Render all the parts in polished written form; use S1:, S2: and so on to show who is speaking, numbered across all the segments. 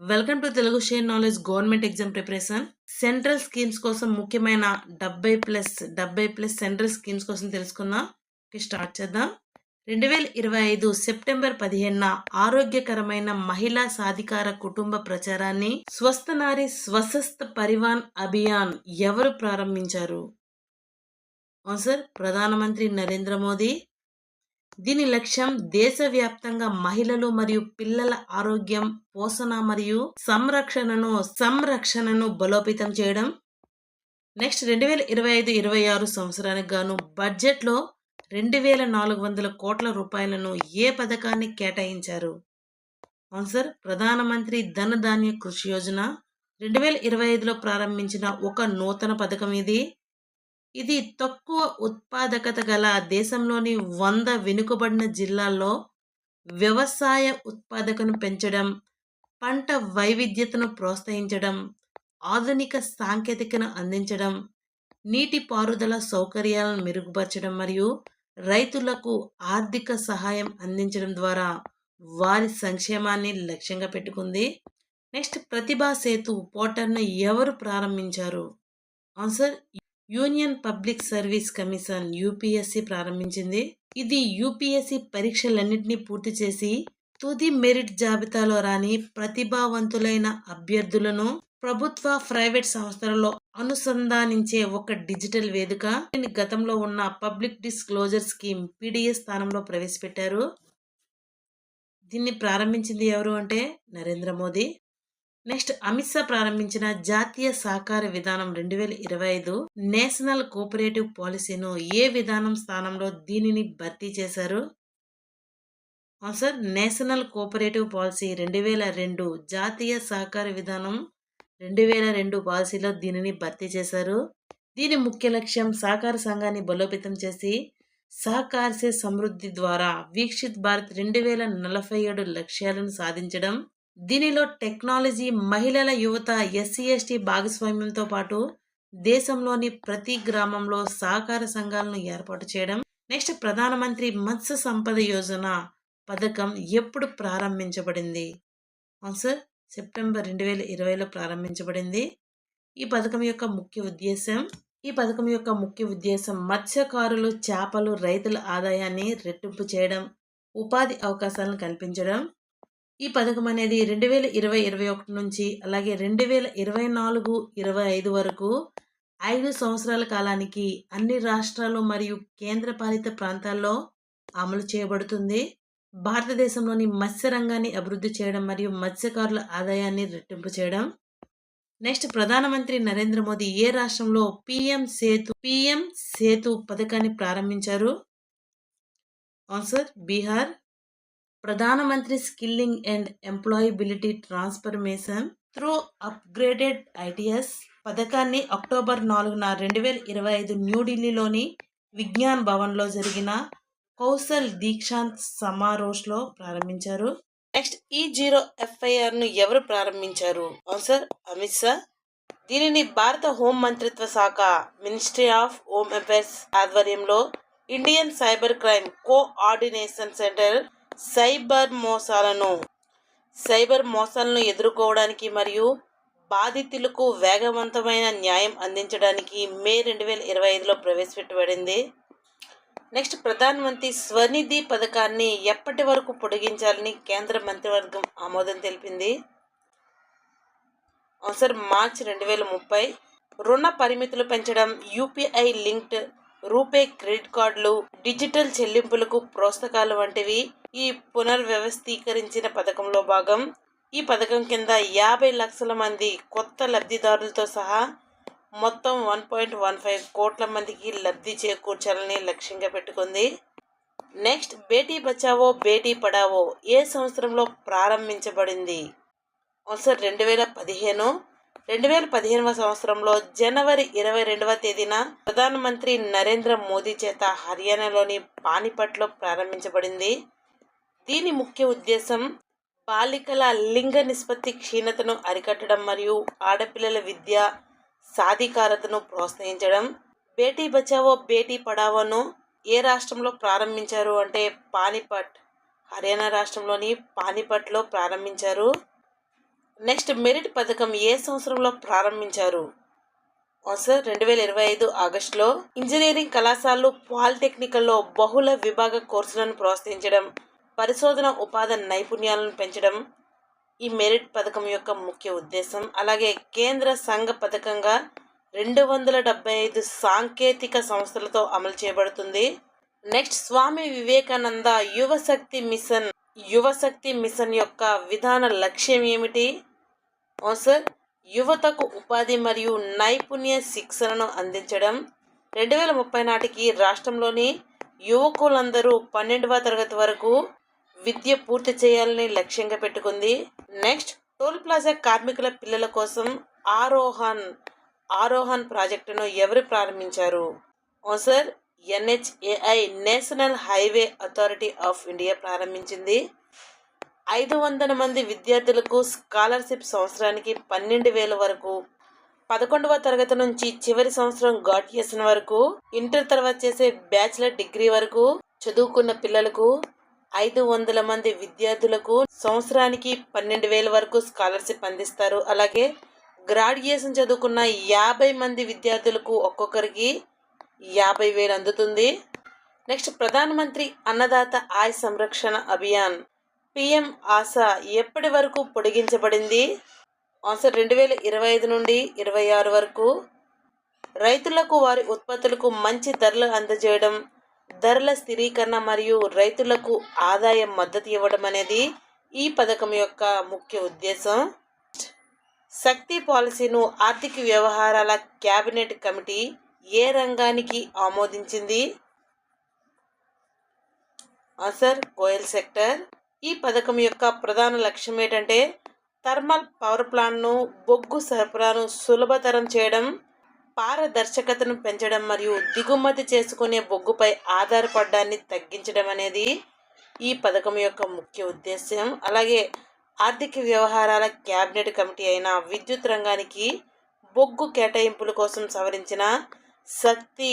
S1: Welcome to Telugu share knowledge government exam preparation. Central schemes కోసం ముఖ్యమైన 70+ central schemes కోసం తెలుసుకుందాం. స్టార్ట్ చేద్దాం. 2025 సెప్టెంబర్ 15న ఆరోగ్యకరమైన మహిళా సాధికార కుటుంబ ప్రచారాన్ని స్వస్థ నారి స్వస్థ పరివాన్ అభియాన్ ఎవరు ప్రారంభించారు? ఆన్సర్ ప్రధానమంత్రి నరేంద్ర మోదీ. దీని లక్ష్యం దేశవ్యాప్తంగా మహిళలు మరియు పిల్లల ఆరోగ్యం, పోషణ మరియు సంరక్షణను బలోపేతం చేయడం. నెక్స్ట్ 2025-26 సంవత్సరానికి గాను బడ్జెట్లో 2400 కోట్ల రూపాయలను ఏ పథకాన్ని కేటాయించారు? ఆన్సర్ ప్రధానమంత్రి ధన ధాన్య కృషి యోజన. 2025లో ప్రారంభించిన ఒక నూతన పథకం ఇది తక్కువ ఉత్పాదకత గల దేశంలోని 100 వెనుకబడిన జిల్లాల్లో వ్యవసాయ ఉత్పాదకను పెంచడం, పంట వైవిధ్యతను ప్రోత్సహించడం, ఆధునిక సాంకేతికను అందించడం, నీటిపారుదల సౌకర్యాలను మెరుగుపరచడం మరియు రైతులకు ఆర్థిక సహాయం అందించడం ద్వారా వారి సంక్షేమాన్ని లక్ష్యంగా పెట్టుకుంది. నెక్స్ట్ ప్రతిభా సేతు పోర్టల్ను ఎవరు ప్రారంభించారు? Answer union public service commission UPSC ప్రారంభించింది. ఇది యూపీఎస్సీ పరీక్షలన్నింటినీ పూర్తి చేసి తుది మెరిట్ జాబితాలో రాని ప్రతిభావంతులైన అభ్యర్థులను ప్రభుత్వ ప్రైవేట్ సంస్థలలో అనుసంధానించే ఒక డిజిటల్ వేదిక. గతంలో ఉన్న పబ్లిక్ డిస్క్లోజర్ స్కీమ్ పీడీఎస్ స్థానంలో ప్రవేశపెట్టారు. దీన్ని ప్రారంభించింది ఎవరు అంటే నరేంద్ర మోదీ. నెక్స్ట్ అమిత్ షా ప్రారంభించిన జాతీయ సహకార విధానం 2025 నేషనల్ కోఆపరేటివ్ పాలసీను ఏ విధానం స్థానంలో దీనిని భర్తీ చేశారు? ఆన్సర్ నేషనల్ కోఆపరేటివ్ పాలసీ 2002 జాతీయ సహకార విధానం 2002 పాలసీలో దీనిని భర్తీ చేశారు. దీని ముఖ్య లక్ష్యం సహకార సంఘాన్ని బలోపేతం చేసి సహకార సే సమృద్ధి ద్వారా వికసిత్ భారత్ 2047 లక్ష్యాలను సాధించడం. దీనిలో టెక్నాలజీ, మహిళల యువత, ఎస్సీ/ఎస్టీ భాగస్వామ్యంతో పాటు దేశంలోని ప్రతి గ్రామంలో సహకార సంఘాలను ఏర్పాటు చేయడం. నెక్స్ట్ ప్రధానమంత్రి మత్స్య సంపద యోజన పథకం ఎప్పుడు ప్రారంభించబడింది? ఆన్సర్ సెప్టెంబర్ 2020లో ప్రారంభించబడింది. ఈ పథకం యొక్క ముఖ్య ఉద్దేశం మత్స్యకారులు, చేపలు రైతుల ఆదాయాన్ని రెట్టింపు చేయడం, ఉపాధి అవకాశాలను కల్పించడం. ఈ పథకం అనేది 2020-21 నుంచి అలాగే 2024-25 వరకు 5 సంవత్సరాల కాలానికి అన్ని రాష్ట్రాలు మరియు కేంద్రపాలిత ప్రాంతాల్లో అమలు చేయబడుతుంది. భారతదేశంలోని మత్స్య రంగాన్ని అభివృద్ధి చేయడం మరియు మత్స్యకారుల ఆదాయాన్ని రెట్టింపు చేయడం. నెక్స్ట్ ప్రధానమంత్రి నరేంద్ర మోదీ ఏ రాష్ట్రంలో పిఎం సేతు పథకాన్ని ప్రారంభించారు? ఆన్సర్ బీహార్. ప్రధానమంత్రి skilling and employability transformation through upgraded ITS పథకాన్ని అక్టోబర్ 4న 2025 న్యూఢిల్లీలోని విజ్ఞాన్ భవన్లో జరిగిన కౌశల్ దీక్షాంత్ సమారోహ్లో ప్రారంభించారు. నెక్స్ట్ E0FIRను ఎవరు ప్రారంభించారు? ఆన్సర్ అమిత్ షా. దీనిని భారత హోం మంత్రిత్వ శాఖ మినిస్ట్రీ ఆఫ్ హోమ్ అఫైర్స్ ఆధ్వర్యంలో Indian cyber crime coordination centre cyber మోసాలను ఎదుర్కోవడానికి మరియు బాధితులకు వేగవంతమైన న్యాయం అందించడానికి మే 2025లో ప్రవేశపెట్టబడింది. నెక్స్ట్ ప్రధానమంత్రి స్వనిధి పథకాన్ని ఎప్పటి వరకు పొడిగించాలని కేంద్ర మంత్రివర్గం ఆమోదం తెలిపింది? ఆన్సర్ మార్చి 2030. రుణ పరిమితులు పెంచడం, యూపీఐ లింక్డ్ రూపే క్రెడిట్ కార్డులు, డిజిటల్ చెల్లింపులకు ప్రోత్సాహకాలు వంటివి ఈ పునర్వ్యవస్థీకరించిన పథకంలో భాగం. ఈ పథకం కింద 50 లక్షల మంది కొత్త లబ్ధిదారులతో సహా మొత్తం 1.15 కోట్ల మందికి లబ్ధి చేకూర్చాలని లక్ష్యంగా పెట్టుకుంది. నెక్స్ట్ బేటీ బచావో బేటీ పడావో ఏ సంవత్సరంలో ప్రారంభించబడింది? ఆన్సర్ 2015. 2015వ సంవత్సరంలో జనవరి 22వ తేదీన ప్రధానమంత్రి నరేంద్ర మోదీ చేత హర్యానాలోని పానిపట్లో ప్రారంభించబడింది. దీని ముఖ్య ఉద్దేశం బాలికల లింగ నిష్పత్తి క్షీణతను అరికట్టడం మరియు ఆడపిల్లల విద్య సాధికారతను ప్రోత్సహించడం. బేటీ బచావో బేటీ పడావోను ఏ రాష్ట్రంలో ప్రారంభించారు అంటే పానిపట్, హర్యానా రాష్ట్రంలోని పానిపట్లో ప్రారంభించారు. నెక్స్ట్ మెరిట్ పథకం ఏ సంవత్సరంలో ప్రారంభించారు? సార్ 2025 ఆగస్టులో. ఇంజనీరింగ్ కళాశాలలు పాలిటెక్నికల్లో బహుళ విభాగ కోర్సులను ప్రోత్సహించడం, పరిశోధన ఉపాధి నైపుణ్యాలను పెంచడం ఈ మెరిట్ పథకం యొక్క ముఖ్య ఉద్దేశం. అలాగే కేంద్ర సంఘ పథకంగా 275 సాంకేతిక సంస్థలతో అమలు చేయబడుతుంది. నెక్స్ట్ స్వామి వివేకానంద యువశక్తి మిషన్ యొక్క విధాన లక్ష్యం ఏమిటి? సార్ యువతకు ఉపాధి మరియు నైపుణ్య శిక్షణను అందించడం. 2030 నాటికి రాష్ట్రంలోని యువకులందరూ 12వ తరగతి వరకు విద్య పూర్తి చేయాలని లక్ష్యంగా పెట్టుకుంది. నెక్స్ట్ టోల్ ప్లాజా కార్మికుల పిల్లల కోసం ఆరోహన్ ప్రాజెక్టును ఎవరు ప్రారంభించారు? Sir NHAI national highway authority of India ప్రారంభించింది. 500 మంది విద్యార్థులకు స్కాలర్షిప్ సంవత్సరానికి 12,000 వరకు, 11వ తరగతి నుంచి చివరి సంవత్సరం గ్రాడ్యుయేషన్ వరకు, ఇంటర్ తర్వాత చేసే బ్యాచిలర్ డిగ్రీ వరకు చదువుకున్న పిల్లలకు 500 మంది విద్యార్థులకు సంవత్సరానికి 12,000 వరకు స్కాలర్షిప్ అందిస్తారు. అలాగే గ్రాడ్యుయేషన్ చదువుకున్న 50 మంది విద్యార్థులకు ఒక్కొక్కరికి 50,000 అందుతుంది. నెక్స్ట్ ప్రధానమంత్రి అన్నదాత ఆయ సంరక్షణ అభియాన్ PM ఆశా ఎప్పటి వరకు పొడిగించబడింది? ఆన్సర్ 2025 నుండి 26 వరకు. రైతులకు వారి ఉత్పత్తులకు మంచి ధరలు అందజేయడం, ధరల స్థిరీకరణ మరియు రైతులకు ఆదాయ మద్దతు ఇవ్వడం అనేది ఈ పథకం యొక్క ముఖ్య ఉద్దేశం. శక్తి పాలసీను ఆర్థిక వ్యవహారాల క్యాబినెట్ కమిటీ ఏ రంగానికి ఆమోదించింది? Answer coal sector. ఈ పథకం యొక్క ప్రధాన లక్ష్యం ఏంటంటే థర్మల్ పవర్ ప్లాంట్ను బొగ్గు సరఫరాను సులభతరం చేయడం, పారదర్శకతను పెంచడం మరియు దిగుమతి చేసుకునే బొగ్గుపై ఆధారపడడాన్ని తగ్గించడం అనేది ఈ పథకం యొక్క ముఖ్య ఉద్దేశం. అలాగే ఆర్థిక వ్యవహారాల క్యాబినెట్ కమిటీ అయిన విద్యుత్ రంగానికి బొగ్గు కేటాయింపుల కోసం సవరించిన Shakti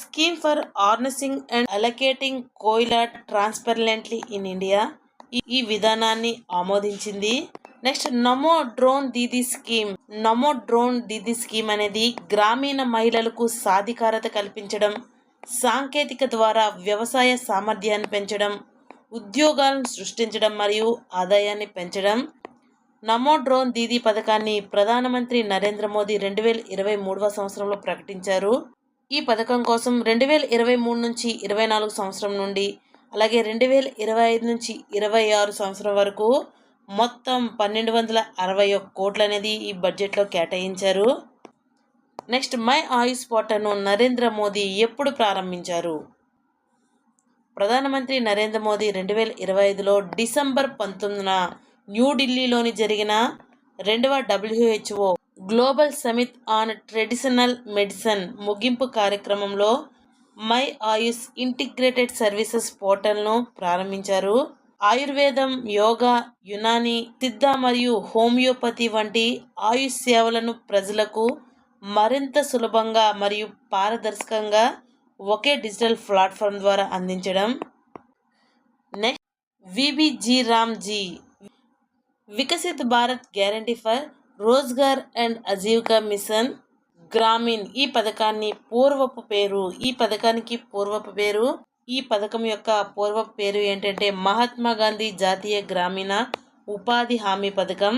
S1: scheme for harnessing and allocating Koyla transparently in India ఈ విధానాన్ని ఆమోదించింది. నెక్స్ట్ నమో డ్రోన్ దీదీ స్కీమ్ అనేది గ్రామీణ మహిళలకు సాధికారత కల్పించడం, సాంకేతిక ద్వారా వ్యవసాయ సామర్థ్యాన్ని పెంచడం, ఉద్యోగాలను సృష్టించడం మరియు ఆదాయాన్ని పెంచడం. నమో డ్రోన్ దీదీ పథకాన్ని ప్రధానమంత్రి నరేంద్ర మోదీ 2023వ సంవత్సరంలో ప్రకటించారు. ఈ పథకం కోసం 2023 నుంచి 24 సంవత్సరం నుండి అలాగే 2025 నుంచి 26 సంవత్సరం వరకు మొత్తం 1,261 కోట్లు అనేది ఈ బడ్జెట్లో కేటాయించారు. నెక్స్ట్ మై ఆయుష్ పోర్టల్ను నరేంద్ర మోదీ ఎప్పుడు ప్రారంభించారు? ప్రధానమంత్రి నరేంద్ర మోదీ 2025లో డిసెంబర్ 19న న్యూఢిల్లీలోని జరిగిన 2వ WHO global summit on traditional medicine ముగింపు కార్యక్రమంలో మై ఆయుష్ ఇంటిగ్రేటెడ్ సర్వీసెస్ పోర్టల్ను ప్రారంభించారు. ఆయుర్వేదం, యోగా, యునాని, సిద్ధ మరియు హోమియోపతి వంటి ఆయుష్ సేవలను ప్రజలకు మరింత సులభంగా మరియు పారదర్శకంగా ఒకే డిజిటల్ ప్లాట్ఫామ్ ద్వారా అందించడం. Next VBG Ramji Viksit Bharat guarantee for Rozgar and Ajeevika mission Gramin ఈ పథకానికి పూర్వపు పేరు ఈ పథకం యొక్క పూర్వపు పేరు ఏంటంటే మహాత్మా గాంధీ జాతీయ గ్రామీణ ఉపాధి హామీ పథకం.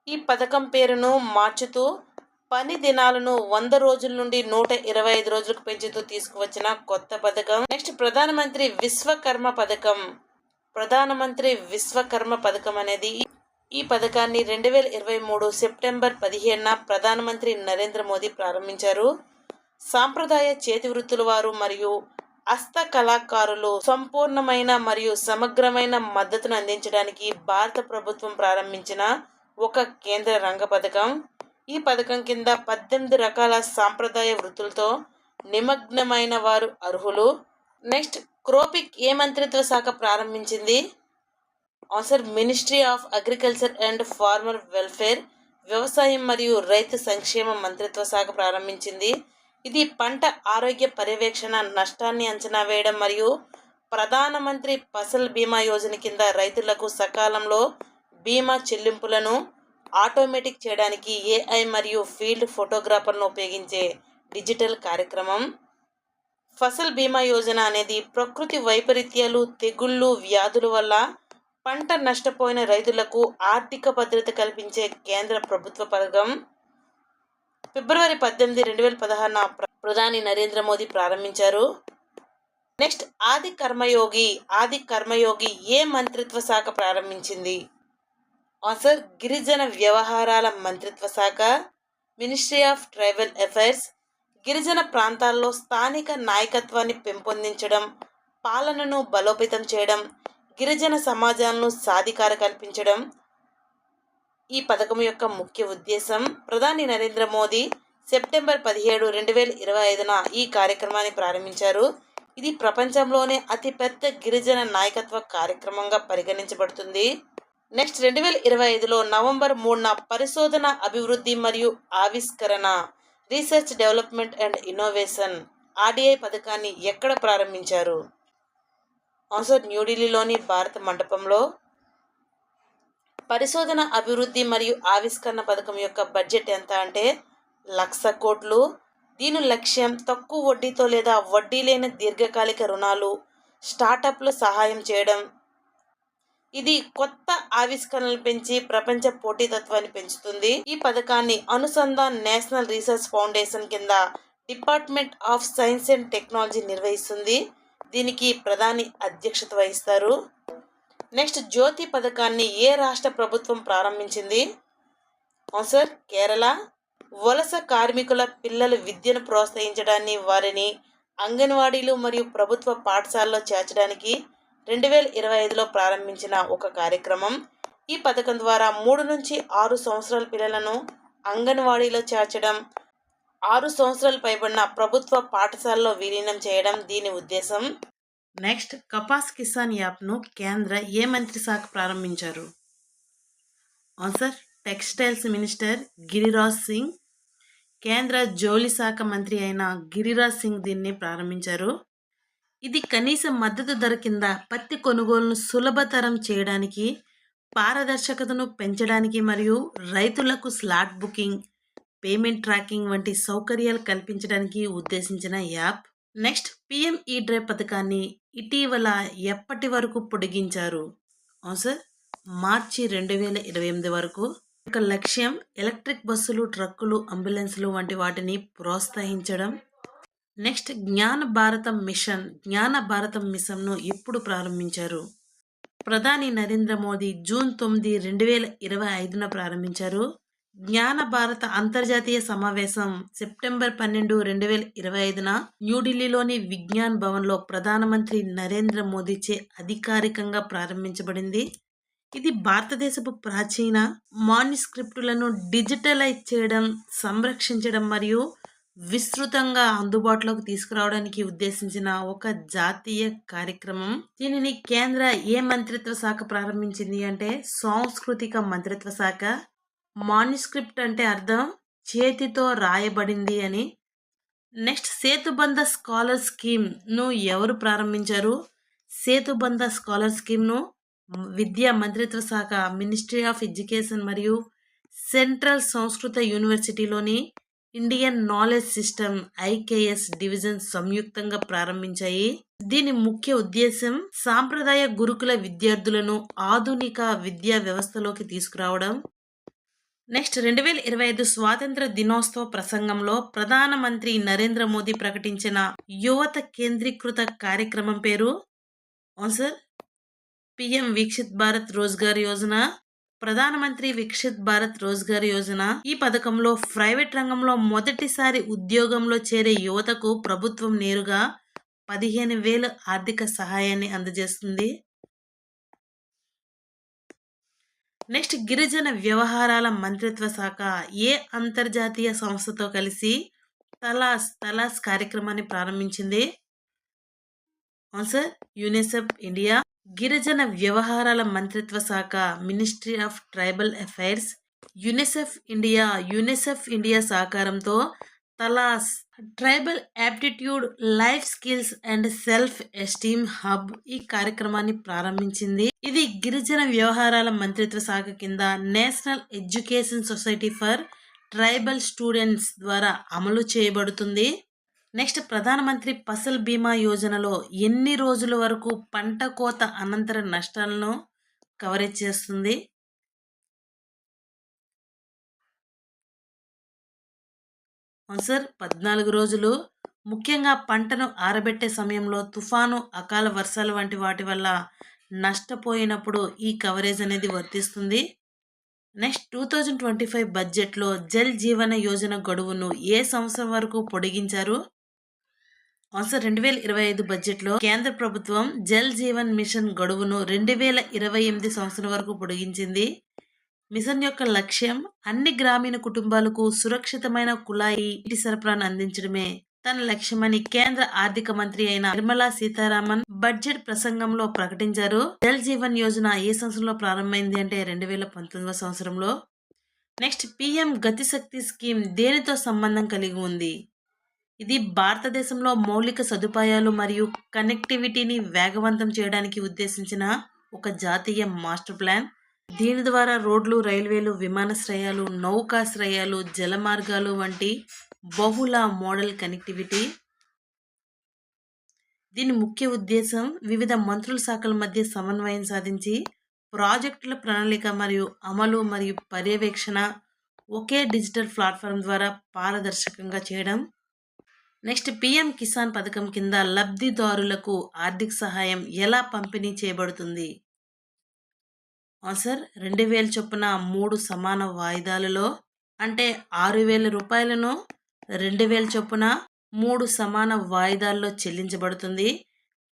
S1: ఈ పథకం పేరును మార్చుతూ పని దినాలను 100 రోజుల నుండి 125 రోజులకు పెంచుతూ తీసుకువచ్చిన కొత్త పథకం. నెక్స్ట్ ప్రధానమంత్రి విశ్వకర్మ పథకం అనేది ఈ పథకాన్ని 2023 సెప్టెంబర్ 15న ప్రధానమంత్రి నరేంద్ర మోదీ ప్రారంభించారు. సాంప్రదాయ చేతి వృత్తుల వారు మరియు హస్త కళాకారులు సంపూర్ణమైన మరియు సమగ్రమైన మద్దతును అందించడానికి భారత ప్రభుత్వం ప్రారంభించిన ఒక కేంద్ర రంగ పథకం. ఈ పథకం కింద 18 రకాల సాంప్రదాయ వృత్తులతో నిమగ్నమైన వారు అర్హులు. నెక్స్ట్ క్రోపిక్ ఏ మంత్రిత్వ శాఖ ప్రారంభించింది? Answer ministry of agriculture and farmer welfare వ్యవసాయం మరియు రైతు సంక్షేమ మంత్రిత్వ శాఖ ప్రారంభించింది. ఇది పంట ఆరోగ్య పర్యవేక్షణ, నష్టాన్ని అంచనా వేయడం మరియు ప్రధానమంత్రి ఫసల్ బీమా యోజన కింద రైతులకు సకాలంలో బీమా చెల్లింపులను ఆటోమేటిక్ చేయడానికి ఏఐ మరియు ఫీల్డ్ ఫోటోగ్రాఫర్ను ఉపయోగించే డిజిటల్ కార్యక్రమం. ఫసల్ బీమా యోజన అనేది ప్రకృతి వైపరీత్యాలు, తెగుళ్ళు, వ్యాధుల వల్ల పంట నష్టపోయిన రైతులకు ఆర్థిక భద్రత కల్పించే కేంద్ర ప్రభుత్వ పథకం. ఫిబ్రవరి 18, 2016న ప్రధాని నరేంద్ర మోదీ ప్రారంభించారు. నెక్స్ట్ ఆది కర్మయోగి ఏ మంత్రిత్వ శాఖ ప్రారంభించింది? ఆన్సర్ గిరిజన వ్యవహారాల మంత్రిత్వ శాఖ, మినిస్ట్రీ ఆఫ్ ట్రైబల్ అఫైర్స్. గిరిజన ప్రాంతాల్లో స్థానిక నాయకత్వాన్ని పెంపొందించడం, పాలనను బలోపేతం చేయడం, గిరిజన సమాజాలను సాధికార కల్పించడం ఈ పథకం యొక్క ముఖ్య ఉద్దేశం. ప్రధాని నరేంద్ర మోదీ సెప్టెంబర్ 17, 2025న ఈ కార్యక్రమాన్ని ప్రారంభించారు. ఇది ప్రపంచంలోనే అతిపెద్ద గిరిజన నాయకత్వ కార్యక్రమంగా పరిగణించబడుతుంది. నెక్స్ట్ 2025లో నవంబర్ 3న పరిశోధన, అభివృద్ధి మరియు ఆవిష్కరణ research development and innovation RDI పథకాన్ని ఎక్కడ ప్రారంభించారు? ఆన్సర్ న్యూఢిల్లీలోని భారత మండపంలో. పరిశోధన, అభివృద్ధి మరియు ఆవిష్కరణ పథకం యొక్క బడ్జెట్ ఎంత అంటే 1,00,000 కోట్లు. దీని లక్ష్యం తక్కువ వడ్డీతో లేదా వడ్డీ లేని దీర్ఘకాలిక రుణాలు, స్టార్టప్లు సహాయం చేయడం. ఇది కొత్త ఆవిష్కరణలు పెంచి ప్రపంచ పోటీతత్వాన్ని పెంచుతుంది. ఈ పథకాన్ని అనుసంధాన్ నేషనల్ రీసెర్చ్ ఫౌండేషన్ కింద department of science and technology నిర్వహిస్తుంది. దీనికి ప్రధాని అధ్యక్షత వహిస్తారు. నెక్స్ట్ జ్యోతి పథకాన్ని ఏ రాష్ట్ర ప్రభుత్వం ప్రారంభించింది? ఆన్సర్ కేరళ. వలస కార్మికుల పిల్లల విద్యను ప్రోత్సహించడాన్ని, వారిని అంగన్వాడీలు మరియు ప్రభుత్వ పాఠశాలలో చేర్చడానికి 2025లో ప్రారంభించిన ఒక కార్యక్రమం. ఈ పథకం ద్వారా 3 నుంచి 6 సంవత్సరాల పిల్లలను అంగన్వాడీలో చేర్చడం, 6 సంవత్సరాలు పైబడిన ప్రభుత్వ పాఠశాలలో విలీనం చేయడం దీని ఉద్దేశం. నెక్స్ట్ కపాస్ కిసాన్ యాప్ను కేంద్ర ఏ మంత్రి శాఖ ప్రారంభించారు? Answer textiles minister Giriraj Singh. కేంద్ర జౌళి శాఖ మంత్రి అయిన గిరిరాజ్ సింగ్ దీన్ని ప్రారంభించారు. ఇది కనీస మద్దతు ధర కింద పత్తి కొనుగోలును సులభతరం చేయడానికి, పారదర్శకతను పెంచడానికి మరియు రైతులకు స్లాట్ బుకింగ్, పేమెంట్ ట్రాకింగ్ వంటి సౌకర్యాలు కల్పించడానికి ఉద్దేశించిన యాప్. నెక్స్ట్ పిఎం ఈ డ్రైవ్ పథకాన్ని ఇటీవల ఎప్పటి వరకు పొడిగించారు? ఆన్సర్ మార్చి 2028 వరకు. ఒక లక్ష్యం ఎలక్ట్రిక్ బస్సులు, ట్రక్కులు, అంబులెన్సులు వంటి వాటిని ప్రోత్సహించడం. నెక్స్ట్ జ్ఞాన భారతం మిషన్ను ఎప్పుడు ప్రారంభించారు? ప్రధాని నరేంద్ర మోదీ జూన్ 9, 2025న ప్రారంభించారు. జ్ఞాన భారత అంతర్జాతీయ సమావేశం సెప్టెంబర్ 12, 2025న న్యూఢిల్లీలోని విజ్ఞాన్ భవన్లో ప్రధానమంత్రి నరేంద్ర మోదీచే అధికారికంగా ప్రారంభించబడింది. ఇది భారతదేశపు ప్రాచీన మాన్యుస్క్రిప్టులను డిజిటలైజ్ చేయడం, సంరక్షించడం మరియు విస్తృతంగా అందుబాటులోకి తీసుకురావడానికి ఉద్దేశించిన ఒక జాతీయ కార్యక్రమం. దీనిని కేంద్ర ఏ మంత్రిత్వ శాఖ ప్రారంభించింది అంటే సాంస్కృతిక మంత్రిత్వ శాఖ. మాన్యుస్క్రిప్ట్ అంటే అర్థం చేతితో రాయబడింది అని. నెక్స్ట్ సేతుబంధ స్కాలర్ స్కీమ్ను ఎవరు ప్రారంభించారు? సేతుబంధ స్కాలర్ స్కీమ్ను విద్యా మంత్రిత్వ శాఖ, మినిస్ట్రీ ఆఫ్ ఎడ్యుకేషన్ మరియు సెంట్రల్ సంస్కృత యూనివర్సిటీలోని Indian knowledge system IKS division సంయుక్తంగా ప్రారంభించాయి. దీని ముఖ్య ఉద్దేశం సాంప్రదాయ గురుకుల విద్యార్థులను ఆధునిక విద్యా వ్యవస్థలోకి తీసుకురావడం. నెక్స్ట్ 2025 స్వాతంత్ర దినోత్సవ ప్రసంగంలో ప్రధానమంత్రి నరేంద్ర మోదీ ప్రకటించిన యువత కేంద్రీకృత కార్యక్రమం పేరు? Answer PM Viksit Bharat Rozgar Yojana. ప్రధానమంత్రి వికసిత్ భారత్ రోజ్గార్ యోజన ఈ పథకంలో ప్రైవేట్ రంగంలో మొదటిసారి ఉద్యోగంలో చేరే యువతకు ప్రభుత్వం నేరుగా 15,000 ఆర్థిక సహాయాన్ని అందజేస్తుంది. నెక్స్ట్ గిరిజన వ్యవహారాల మంత్రిత్వ శాఖ ఏ అంతర్జాతీయ సంస్థతో కలిసి తలాస్ కార్యక్రమాన్ని ప్రారంభించింది? Answer UNICEF India. గిరిజన వ్యవహారాల మంత్రిత్వ శాఖ, ministry of tribal affairs, UNICEF India సహకారంతో Talash tribal aptitude life skills and self esteem hub ఈ కార్యక్రమాన్ని ప్రారంభించింది. ఇది గిరిజన వ్యవహారాల మంత్రిత్వ శాఖ కింద national education society for tribal students ద్వారా అమలు చేయబడుతుంది. నెక్స్ట్ ప్రధానమంత్రి ఫసల్ బీమా యోజనలో ఎన్ని రోజుల వరకు పంట కోత అనంతర నష్టాలను కవరేజ్ చేస్తుంది? ఆన్సర్ 14 రోజులు. ముఖ్యంగా పంటను ఆరబెట్టే సమయంలో తుఫాను, అకాల వర్షాలు వంటి వాటి వల్ల నష్టపోయినప్పుడు ఈ కవరేజ్ అనేది వర్తిస్తుంది. నెక్స్ట్ 2025 బడ్జెట్లో జల్ జీవన యోజన గడువును ఏ సంవత్సరం వరకు పొడిగించారు? ఆన్సర్ 2025 బడ్జెట్లో కేంద్ర ప్రభుత్వం జల్ జీవన్ మిషన్ గడువును 2028 సంవత్సరం వరకు పొడిగించింది. మిషన్ యొక్క లక్ష్యం అన్ని గ్రామీణ కుటుంబాలకు సురక్షితమైన కుళాయి నీటి సరఫరాను అందించడమే తన లక్ష్యమని కేంద్ర ఆర్థిక మంత్రి అయిన నిర్మలా సీతారామన్ బడ్జెట్ ప్రసంగంలో ప్రకటించారు. జల్ జీవన్ యోజన ఏ సంవత్సరంలో ప్రారంభమైంది అంటే 2019 సంవత్సరంలో. నెక్స్ట్ పిఎం గతిశక్తి స్కీమ్ దేనితో సంబంధం కలిగి ఉంది? ఇది భారతదేశంలో మౌలిక సదుపాయాలు మరియు కనెక్టివిటీని వేగవంతం చేయడానికి ఉద్దేశించిన ఒక జాతీయ మాస్టర్ ప్లాన్. దీని ద్వారా రోడ్లు, రైల్వేలు, విమానాశ్రయాలు, నౌకాశ్రయాలు, జలమార్గాలు వంటి బహుళ మోడల్ కనెక్టివిటీ. దీని ముఖ్య ఉద్దేశం వివిధ మంత్రుల శాఖల మధ్య సమన్వయం సాధించి ప్రాజెక్టుల ప్రణాళిక మరియు అమలు మరియు పర్యవేక్షణ ఒకే డిజిటల్ ప్లాట్ఫామ్ ద్వారా పారదర్శకంగా చేయడం. నెక్స్ట్ పిఎం కిసాన్ పథకం కింద లబ్ధిదారులకు ఆర్థిక సహాయం ఎలా పంపిణీ చేయబడుతుంది? ఆన్సర్ 2000 చొప్పున 3 సమాన వాయిదాలలో, అంటే 6000 రూపాయలను 2000 చొప్పున 3 సమాన వాయిదాల్లో చెల్లించబడుతుంది.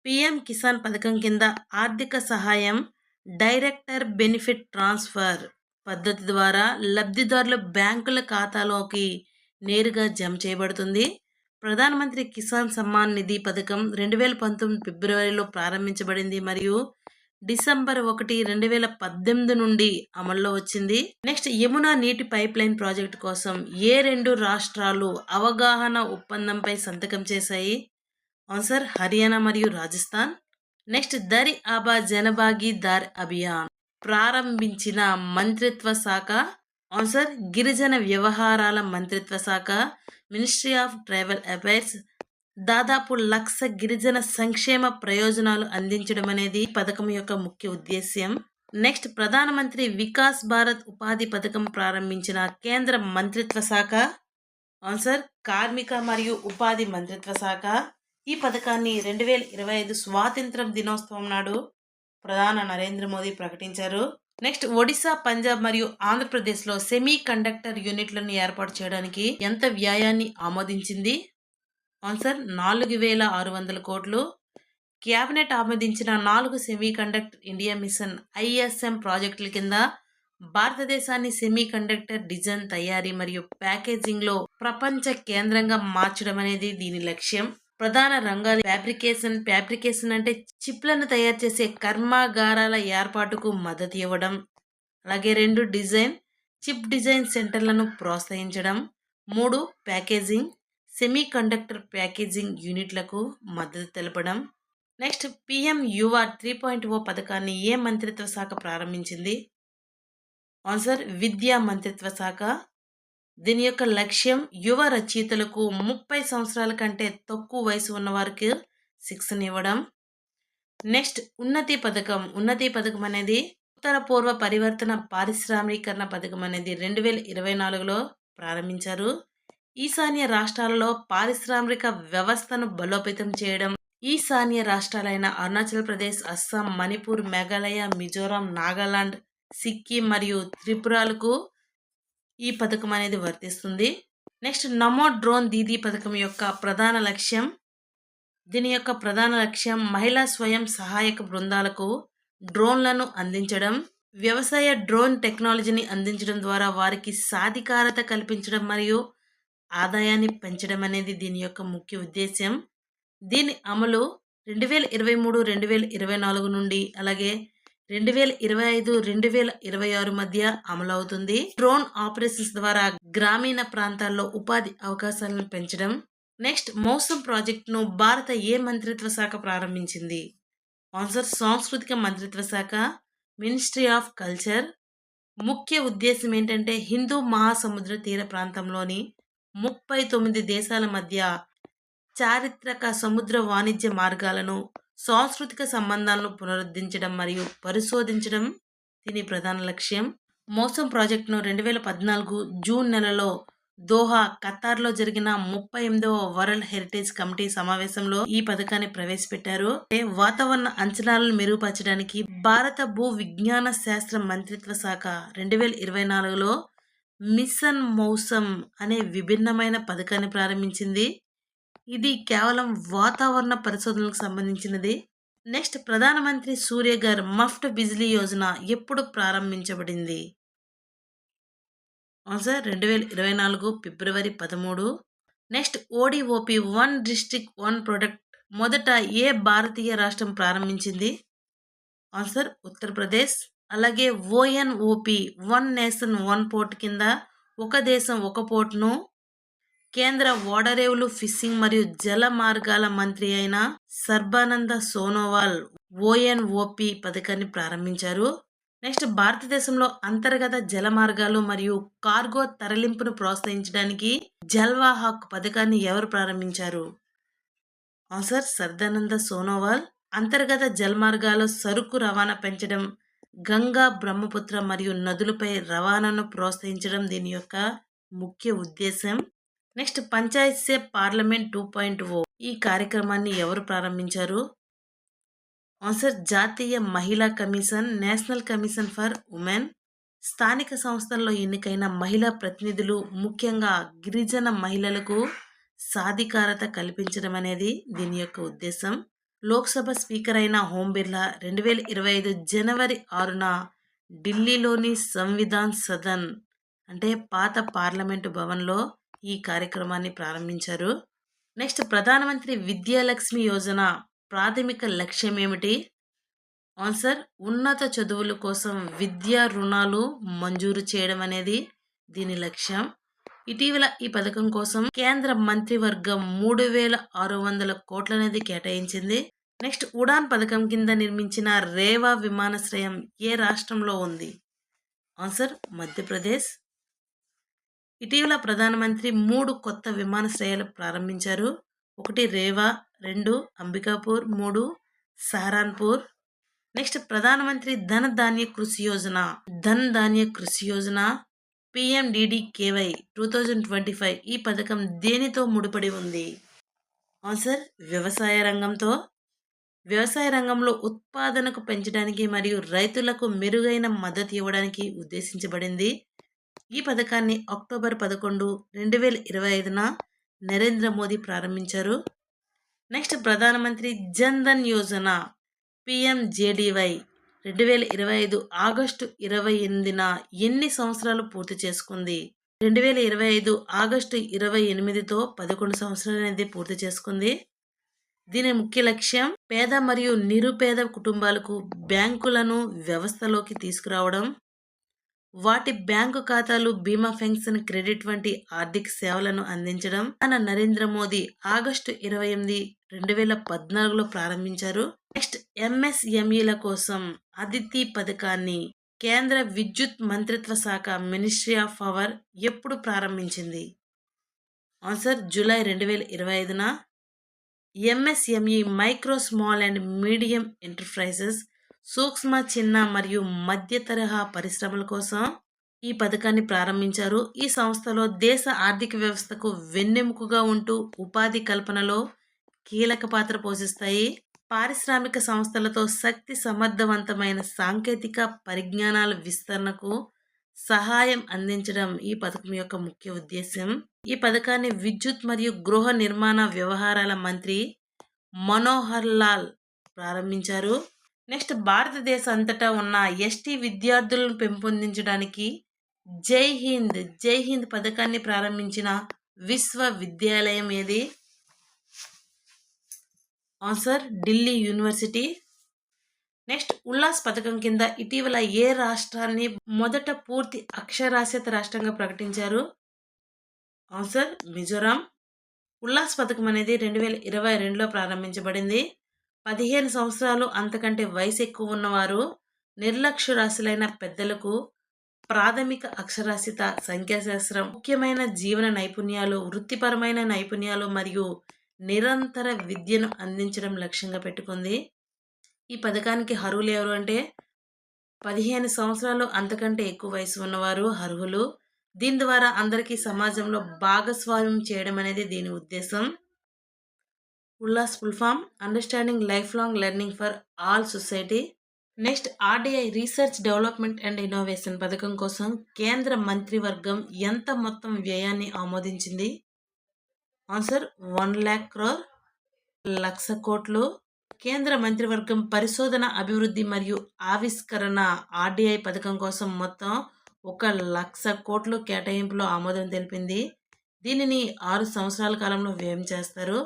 S1: పిఎం కిసాన్ పథకం కింద ఆర్థిక సహాయం డైరెక్టర్ బెనిఫిట్ ట్రాన్స్ఫర్ పద్ధతి ద్వారా లబ్ధిదారుల బ్యాంకుల ఖాతాలోకి నేరుగా జమ చేయబడుతుంది. ప్రధానమంత్రి కిసాన్ సమ్మాన్ నిధి పథకం 2019 ఫిబ్రవరిలో ప్రారంభించబడింది మరియు డిసెంబర్ 1, 2018 నుండి అమల్లో వచ్చింది. నెక్స్ట్ యమునా నీటి పైప్ లైన్ ప్రాజెక్టు కోసం ఏ 2 రాష్ట్రాలు అవగాహన ఒప్పందంపై సంతకం చేశాయి? ఆన్సర్ హర్యానా మరియు రాజస్థాన్. నెక్స్ట్ దరి ఆబా జనభాగీదార్ అభియాన్ ప్రారంభించిన మంత్రిత్వ శాఖ? ఆన్సర్ గిరిజన వ్యవహారాల మంత్రిత్వ శాఖ, మినిస్ట్రీ ఆఫ్ ట్రైబల్ అఫైర్స్. దాదాపు 1,00,000 గిరిజన సంక్షేమ ప్రయోజనాలు అందించడం అనేది పథకం యొక్క ముఖ్య ఉద్దేశ్యం. నెక్స్ట్ ప్రధానమంత్రి వికాస్ భారత్ ఉపాధి పథకం ప్రారంభించిన కేంద్ర మంత్రిత్వ శాఖ? ఆన్సర్ కార్మిక మరియు ఉపాధి మంత్రిత్వ శాఖ. ఈ పథకాన్ని 2025 స్వాతంత్రం దినోత్సవం నాడు ప్రధాని నరేంద్ర మోదీ ప్రకటించారు. నెక్స్ట్ ఒడిశా, పంజాబ్ మరియు ఆంధ్రప్రదేశ్లో సెమీ కండక్టర్ యూనిట్లను ఏర్పాటు చేయడానికి ఎంత వ్యయాన్ని ఆమోదించింది? ఆన్సర్ 4600 కోట్లు. క్యాబినెట్ ఆమోదించిన 4 semi conductor India mission ISM ప్రాజెక్టుల కింద భారతదేశాన్ని సెమీ కండక్టర్ డిజైన్, తయారీ మరియు ప్యాకేజింగ్లో ప్రపంచ కేంద్రంగా మార్చడం అనేది దీని లక్ష్యం. ప్రధాన రంగాలు ఫ్యాబ్రికేషన్ అంటే చిప్లను తయారు చేసే కర్మాగారాల ఏర్పాటుకు మద్దతు ఇవ్వడం. అలాగే 2 డిజైన్, చిప్ డిజైన్ సెంటర్లను ప్రోత్సహించడం. 3 ప్యాకేజింగ్, సెమీ కండక్టర్ ప్యాకేజింగ్ యూనిట్లకు మద్దతు తెలపడం. నెక్స్ట్ పిఎం యువ 3.0 పథకాన్ని ఏ మంత్రిత్వ శాఖ ప్రారంభించింది? ఆన్సర్ విద్యా మంత్రిత్వ శాఖ. దీని యొక్క లక్ష్యం యువ రచయితలకు 30 సంవత్సరాల కంటే తక్కువ వయసు ఉన్నవారికి శిక్షణ ఇవ్వడం. నెక్స్ట్ ఉన్నతి పథకం అనేది ఉత్తర పూర్వ పరివర్తన పారిశ్రామికరణ పథకం అనేది 2024లో ప్రారంభించారు. ఈశాన్య రాష్ట్రాలలో పారిశ్రామిక వ్యవస్థను బలోపేతం చేయడం. ఈశాన్య రాష్ట్రాలైన అరుణాచల్ ప్రదేశ్, అస్సాం, మణిపూర్, మేఘాలయ, మిజోరాం, నాగాలాండ్, సిక్కిం మరియు త్రిపురలకు ఈ పథకం అనేది వర్తిస్తుంది. నెక్స్ట్ నమో డ్రోన్ దీదీ పథకం యొక్క ప్రధాన లక్ష్యం? దీని యొక్క ప్రధాన లక్ష్యం మహిళా స్వయం సహాయక బృందాలకు డ్రోన్లను అందించడం. వ్యవసాయ డ్రోన్ టెక్నాలజీని అందించడం ద్వారా వారికి సాధికారత కల్పించడం మరియు ఆదాయాన్ని పెంచడం అనేది దీని యొక్క ముఖ్య ఉద్దేశ్యం. దీని అమలు 2023-2024 నుండి అలాగే 2025-2026 మధ్య అమలవుతుంది. డ్రోన్ ఆపరేషన్స్ ద్వారా గ్రామీణ ప్రాంతాల్లో ఉపాధి అవకాశాలను పెంచడం. నెక్స్ట్ మౌసం ప్రాజెక్టును భారత ఏ మంత్రిత్వ శాఖ ప్రారంభించింది? ఆన్సర్ సాంస్కృతిక మంత్రిత్వ శాఖ, మినిస్ట్రీ ఆఫ్ కల్చర్. ముఖ్య ఉద్దేశం ఏంటంటే హిందూ మహాసముద్ర తీర ప్రాంతంలోని 39 దేశాల మధ్య చారిత్రక సముద్ర వాణిజ్య మార్గాలను, సాంస్కృతిక సంబంధాలను పునరుద్ధరించడం మరియు పరిశోధించడం దీని ప్రధాన లక్ష్యం. మౌసం ప్రాజెక్టును 2014 జూన్ నెలలో దోహా, ఖతార్లో జరిగిన 38వ వరల్డ్ హెరిటేజ్ కమిటీ సమావేశంలో ఈ పథకాన్ని ప్రవేశపెట్టారు. వాతావరణ అంచనాలను మెరుగుపరచడానికి భారత భూ విజ్ఞాన శాస్త్ర మంత్రిత్వ శాఖ 2024లో మిషన్ మౌసం అనే విభిన్నమైన పథకాన్ని ప్రారంభించింది. ఇది కేవలం వాతావరణ పరిశోధనలకు సంబంధించినది. నెక్స్ట్ ప్రధానమంత్రి సూర్యఘర్ మఫ్ట్ బిజ్లీ యోజన ఎప్పుడు ప్రారంభించబడింది? ఆన్సర్ 2024 ఫిబ్రవరి 13. Next ODOP one district one product మొదట ఏ భారతీయ రాష్ట్రం ప్రారంభించింది? ఆన్సర్ ఉత్తరప్రదేశ్. అలాగే ఓఎన్ఓపి వన్ నేషన్ వన్ పోర్ట్ కింద ఒక దేశం ఒక పోర్ట్ను కేంద్ర ఓడరేవులు, ఫిషింగ్ మరియు జల మార్గాల మంత్రి అయిన సర్బానంద సోనోవాల్ ఓఎన్ఓపి పథకాన్ని ప్రారంభించారు. నెక్స్ట్ భారతదేశంలో అంతర్గత జల మార్గాలు మరియు కార్గో తరలింపును ప్రోత్సహించడానికి జల్వాహక్ పథకాన్ని ఎవరు ప్రారంభించారు? ఆన్సర్ సర్దానంద సోనోవాల్. అంతర్గత జలమార్గాలు సరుకు రవాణా పెంచడం, గంగా, బ్రహ్మపుత్ర మరియు నదులపై రవాణాను ప్రోత్సహించడం దీని యొక్క ముఖ్య ఉద్దేశం. నెక్స్ట్ పంచాయత్ సే పార్లమెంట్ 2.0 ఈ కార్యక్రమాన్ని ఎవరు ప్రారంభించారు? ఆన్సర్ జాతీయ మహిళా commission, national commission for women. స్థానిక సంస్థల్లో ఎన్నికైన మహిళా ప్రతినిధులు, ముఖ్యంగా గిరిజన మహిళలకు సాధికారత కల్పించడం అనేది దీని యొక్క ఉద్దేశం. లోక్సభ స్పీకర్ అయిన ఓం బిర్లా 2025 జనవరి 6న ఢిల్లీలోని సంవిధాన్ సదన్ అంటే పాత పార్లమెంటు భవన్లో ఈ కార్యక్రమాన్ని ప్రారంభించారు. నెక్స్ట్ ప్రధానమంత్రి విద్యాలక్ష్మి యోజన ప్రాథమిక లక్ష్యం ఏమిటి? ఆన్సర్ ఉన్నత చదువుల కోసం విద్యా రుణాలు మంజూరు చేయడం అనేది దీని లక్ష్యం. ఇటీవల ఈ పథకం కోసం కేంద్ర మంత్రివర్గం 3,600 కోట్లనేది కేటాయించింది. నెక్స్ట్ ఉడాన్ పథకం కింద నిర్మించిన రేవా విమానాశ్రయం ఏ రాష్ట్రంలో ఉంది? ఆన్సర్ మధ్యప్రదేశ్. ఇటీవల ప్రధానమంత్రి 3 కొత్త విమానాశ్రయాలు ప్రారంభించారు. 1 రేవా, 2 అంబికాపూర్, 3 సహరాన్పూర్. నెక్స్ట్ ప్రధానమంత్రి ధన్ ధాన్య కృషి యోజన PMDDKY 2025 ఈ పథకం దేనితో ముడిపడి ఉంది? ఆన్సర్ వ్యవసాయ రంగంతో. వ్యవసాయ రంగంలో ఉత్పాదనకు పెంచడానికి మరియు రైతులకు మెరుగైన మద్దతు ఇవ్వడానికి ఉద్దేశించబడింది. ఈ పథకాన్ని అక్టోబర్ 11, 2025న నరేంద్ర మోదీ ప్రారంభించారు. నెక్స్ట్ ప్రధానమంత్రి జన్ ధన్ యోజన PMJDY 2025 ఆగస్టు 28న ఎన్ని సంవత్సరాలు పూర్తి చేసుకుంది? 2025 ఆగస్టు 28తో 11 సంవత్సరాలు అనేది పూర్తి చేసుకుంది. దీని ముఖ్య లక్ష్యం పేద మరియు నిరుపేద కుటుంబాలకు బ్యాంకులను వ్యవస్థలోకి తీసుకురావడం, వాటి బ్యాంకు ఖాతాలు, బీమా, పెన్షన్, క్రెడిట్ వంటి ఆర్థిక సేవలను అందించడం. నరేంద్ర మోదీ ఆగస్టు 28, 2014లో ప్రారంభించారు. నెక్స్ట్ MSMEల కోసం అదితి పథకాన్ని కేంద్ర విద్యుత్ మంత్రిత్వ శాఖ మినిస్ట్రీ ఆఫ్ పవర్ ఎప్పుడు ప్రారంభించింది? ఆన్సర్ జూలై 2025న. MSME micro, small and medium enterprises సూక్ష్మ, చిన్న మరియు మధ్య తరహా పరిశ్రమల కోసం ఈ పథకాన్ని ప్రారంభించారు. ఈ సంస్థలో దేశ ఆర్థిక వ్యవస్థకు వెన్నెముకగా ఉంటూ ఉపాధి కల్పనలో కీలక పాత్ర పోషిస్తాయి. పారిశ్రామిక సంస్థలతో శక్తి సమర్థవంతమైన సాంకేతిక పరిజ్ఞానాల విస్తరణకు సహాయం అందించడం ఈ పథకం యొక్క ముఖ్య ఉద్దేశం. ఈ పథకాన్ని విద్యుత్ మరియు గృహ నిర్మాణ వ్యవహారాల మంత్రి మనోహర్ లాల్ ప్రారంభించారు. నెక్స్ట్ భారతదేశ అంతటా ఉన్న ఎస్టీ విద్యార్థులను పెంపొందించడానికి జై హింద్ పథకాన్ని ప్రారంభించిన విశ్వవిద్యాలయం ఏది? Answer Delhi university. Next Ullas పథకం కింద ఇటీవల ఏ రాష్ట్రాన్ని మొదట పూర్తి అక్షరాస్యత రాష్ట్రంగా ప్రకటించారు? ఆన్సర్ మిజోరాం. ఉల్లాస్ పథకం అనేది 2022లో ప్రారంభించబడింది. 15 సంవత్సరాలు అంతకంటే వయసు ఎక్కువ ఉన్నవారు, నిర్లక్ష్యరాస్యులైన పెద్దలకు ప్రాథమిక అక్షరాస్యత, సంఖ్యాశాస్త్రం, ముఖ్యమైన జీవన నైపుణ్యాలు, వృత్తిపరమైన నైపుణ్యాలు మరియు నిరంతర విద్యను అందించడం లక్ష్యంగా పెట్టుకుంది. ఈ పథకానికి అర్హులు ఎవరు అంటే 15 సంవత్సరాలు అంతకంటే ఎక్కువ వయసు ఉన్నవారు అర్హులు. దీని ద్వారా అందరికీ సమాజంలో భాగస్వామ్యం చేయడం అనేది దీని ఉద్దేశం. Ullas full form understanding life long learning for all society. Next RDI research development and innovation పథకం కోసం కేంద్ర మంత్రివర్గం ఎంత మొత్తం వ్యయాన్ని ఆమోదించింది? ఆన్సర్ 1,00,000 crore, 1,00,000 కోట్లు. కేంద్ర మంత్రివర్గం పరిశోధన అభివృద్ధి మరియు ఆవిష్కరణ ఆర్డీఐ పథకం కోసం మొత్తం 1,00,000 కోట్లు కేటాయింపులో ఆమోదం తెలిపింది. దీనిని 6 సంవత్సరాల కాలంలో వ్యయం చేస్తారు.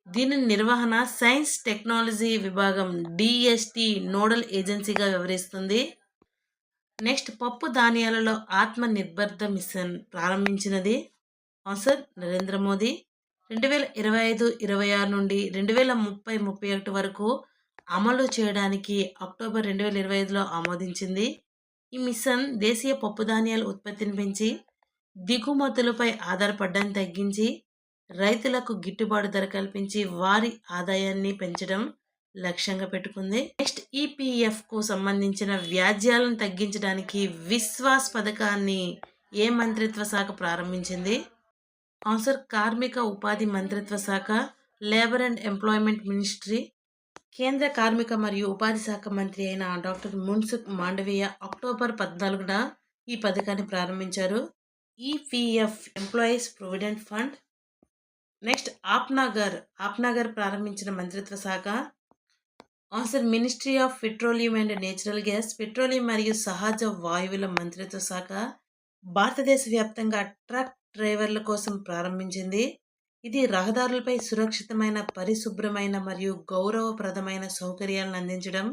S1: దీని నిర్వహణ సైన్స్ టెక్నాలజీ విభాగం డిఎస్టి నోడల్ ఏజెన్సీగా వ్యవహరిస్తుంది. నెక్స్ట్ పప్పు ధాన్యాలలో ఆత్మ నిర్భర్త మిషన్ ప్రారంభించినది? ఆన్సర్ నరేంద్ర మోదీ. 2025-26 నుండి 2030-31 వరకు అమలు చేయడానికి అక్టోబర్ 2025లో ఆమోదించింది. ఈ మిషన్ దేశీయ పప్పు ధాన్యాల ఉత్పత్తిని పెంచి దిగుమతులపై ఆధారపడడాన్ని తగ్గించి రైతులకు గిట్టుబాటు ధర కల్పించి వారి ఆదాయాన్ని పెంచడం లక్ష్యంగా పెట్టుకుంది. నెక్స్ట్ ఈపీఎఫ్కు సంబంధించిన వ్యాజ్యాలను తగ్గించడానికి విశ్వాస్ పథకాన్ని ఏ మంత్రిత్వ శాఖ ప్రారంభించింది? ఆన్సర్ కార్మిక ఉపాధి మంత్రిత్వ శాఖ, లేబర్ అండ్ ఎంప్లాయ్మెంట్ మినిస్ట్రీ. కేంద్ర కార్మిక మరియు ఉపాధి శాఖ మంత్రి అయిన డాక్టర్ మున్సుఖ్ మాండవీయ అక్టోబర్ 14న ఈ పథకాన్ని ప్రారంభించారు. EPF employees provident fund. Next Apnaghar ప్రారంభించిన మంత్రిత్వ శాఖ? Answer ministry of petroleum and natural gas, petroleum మరియు సహజ వాయువుల మంత్రిత్వ శాఖ. భారతదేశ వ్యాప్తంగా ట్రక్ డ్రైవర్ల కోసం ప్రారంభించింది. ఇది రహదారులపై సురక్షితమైన, పరిశుభ్రమైన మరియు గౌరవప్రదమైన సౌకర్యాలను అందించడం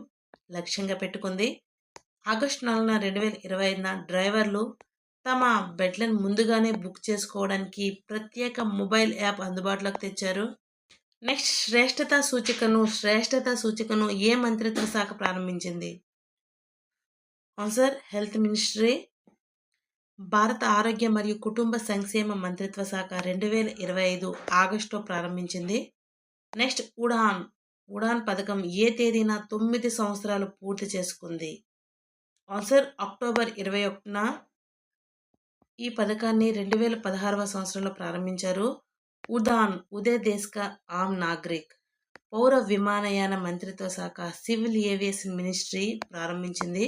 S1: లక్ష్యంగా పెట్టుకుంది. ఆగస్టు 4న 2025న డ్రైవర్లు తమ బెడ్లను ముందుగానే బుక్ చేసుకోవడానికి ప్రత్యేక మొబైల్ యాప్ అందుబాటులోకి తెచ్చారు. నెక్స్ట్ శ్రేష్టత సూచికను ఏ మంత్రిత్వ శాఖ ప్రారంభించింది? Answer health ministry. భారత ఆరోగ్య మరియు కుటుంబ సంక్షేమ మంత్రిత్వ శాఖ 2025 ఆగస్టులో ప్రారంభించింది. నెక్స్ట్ ఉడాన్ పథకం ఏ తేదీన 9 సంవత్సరాలు పూర్తి చేసుకుంది? ఆన్సర్ అక్టోబర్ 21న. ఈ పథకాన్ని 2016వ సంవత్సరంలో ప్రారంభించారు. ఉదయ్ దేశ్ కా ఆమ్ నాగరిక్ పౌర విమానయాన మంత్రిత్వ శాఖ సివిల్ ఏవియేషన్ మినిస్ట్రీ ప్రారంభించింది.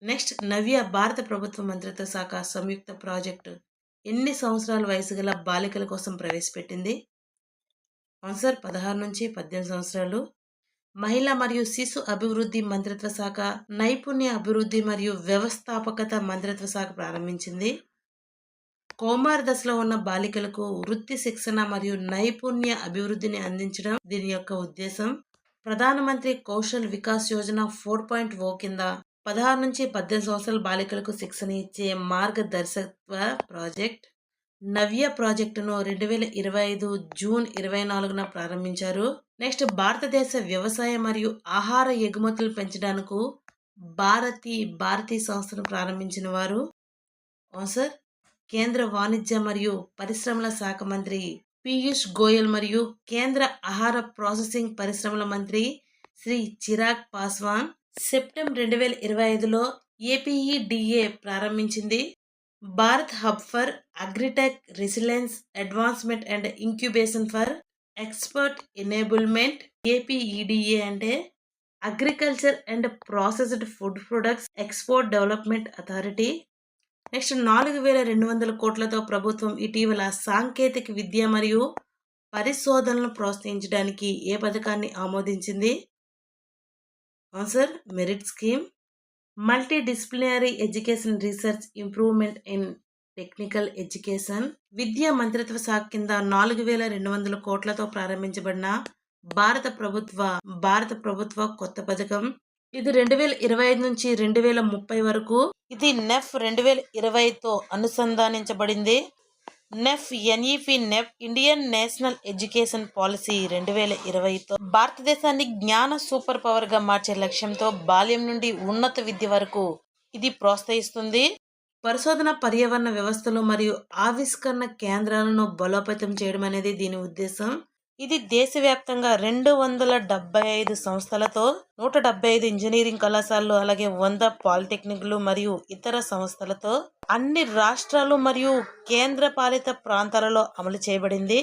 S1: నెక్స్ట్ నవ్య భారత ప్రభుత్వ మంత్రిత్వ శాఖ సంయుక్త ప్రాజెక్టు ఎన్ని సంవత్సరాల వయసు గల బాలికల కోసం ప్రవేశపెట్టింది? ఆన్సర్ 16 నుంచి 18 సంవత్సరాలు. మహిళా మరియు శిశు అభివృద్ధి మంత్రిత్వ శాఖ నైపుణ్య అభివృద్ధి మరియు వ్యవస్థాపకత మంత్రిత్వ శాఖ ప్రారంభించింది. కౌమార దశలో ఉన్న బాలికలకు వృత్తి శిక్షణ మరియు నైపుణ్య అభివృద్ధిని అందించడం దీని యొక్క ఉద్దేశం. ప్రధానమంత్రి కౌశల్ వికాస్ యోజన 4.0 కింద 16 నుంచి 18 సంవత్సరాల బాలికలకు శిక్షణ ఇచ్చే మార్గదర్శకత్వ ప్రాజెక్ట్ నవ్య ప్రాజెక్టును 2025 జూన్ 24న ప్రారంభించారు. నెక్స్ట్ భారతదేశ వ్యవసాయ మరియు ఆహార ఎగుమతులు పెంచడానికి భారతీ సంస్థను ప్రారంభించిన వారు? ఆన్సర్ కేంద్ర వాణిజ్య మరియు పరిశ్రమల శాఖ మంత్రి పీయూష్ గోయల్ మరియు కేంద్ర ఆహార ప్రాసెసింగ్ పరిశ్రమల మంత్రి శ్రీ చిరాగ్ పాస్వాన్. సెప్టెంబర్ 2025లో ఏపీఈడిఏ ప్రారంభించింది. Bharat hub for agritech resilience advancement and incubation for expert enablement. APEDA అంటే agriculture and processed food products export development authority. Next 4,200 కోట్లతో ప్రభుత్వం ఇటీవల సాంకేతిక విద్య మరియు పరిశోధనలను ప్రోత్సహించడానికి ఏ పథకాన్ని ఆమోదించింది? Answer merit scheme. Multi disciplinary education research improvement in technical education. విద్యా మంత్రిత్వ శాఖ కింద 4,200 కోట్లతో ప్రారంభించబడిన భారత ప్రభుత్వ కొత్త పథకం. ఇది 2025 నుంచి 2030 వరకు. ఇది నెఫ్ 2020తో అనుసంధానించబడింది. NEP NEP NEP Indian national education policy 2020తో భారతదేశాన్ని జ్ఞాన సూపర్ పవర్గా మార్చే లక్ష్యంతో బాల్యం నుండి ఉన్నత విద్య వరకు ఇది ప్రోత్సహిస్తుంది. పరిశోధన, పర్యావరణ వ్యవస్థలు మరియు ఆవిష్కరణ కేంద్రాలను బలోపేతం చేయడం అనేది దీని ఉద్దేశం. ఇది దేశవ్యాప్తంగా 275 సంస్థలతో 175 ఇంజనీరింగ్ కళాశాలలు, అలాగే 100 పాలిటెక్నిక్లు మరియు ఇతర సంస్థలతో అన్ని రాష్ట్రాలు మరియు కేంద్రపాలిత ప్రాంతాలలో అమలు చేయబడింది.